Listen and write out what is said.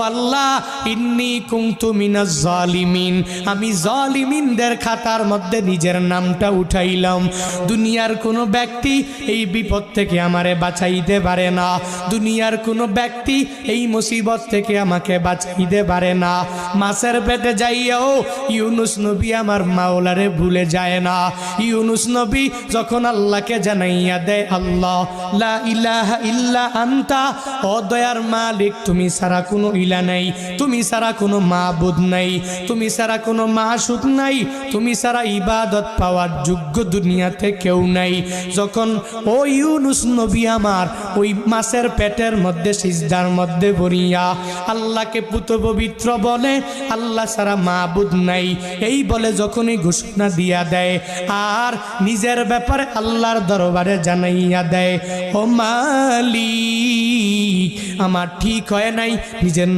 আল্লাহ ইন্নী কুনতু মিনাজ জালিমিন, আমি জালিমিনদের খাতার মধ্যে নিজের নামটা উঠাইলাম। দুনিয়ার কোনো ব্যক্তি এই বিপদ থেকে আমারে বাঁচাইতে পারে না, দুনিয়ার কোনো ব্যক্তি এই মুসিবত থেকে আমাকে বাঁচাইতে পারে না। মাছের পেটে যাইয়াও ইউনুস নবী আমার মাওলারে ভুলে যায় না। ইউনুস নবী যখন আল্লাহকে জানাইয়া দেয়, আল্লাহ লা ইলাহা ইল্লা আনতা, ও দয়ার মালিক তুমি ছাড়া কোনো ইলা নাই, তুমি ছাড়া কোনো মাবুদ নাই, তুমি ছাড়া কোনো মাশুক নাই, তুমি ছাড়া ইবাদত পাওয়ার যোগ্য দুনিয়াতে কেউ নাই। যখন ও ইউনুস নবী আমার ওই মাছের পেটের মধ্যে সিজদার মধ্যে পড়িয়া আল্লাহকে পুত পবিত্র বলে, আল্লাহ ছাড়া মাবুদ নাই এই বলে যখনই ঘোষণা দিয়া দেয় আর নিজের ব্যাপারে আল্লাহর দরবারে জানাইয়া দেয়, ও মালিক আমার ঠিক হয় নাই, নিজের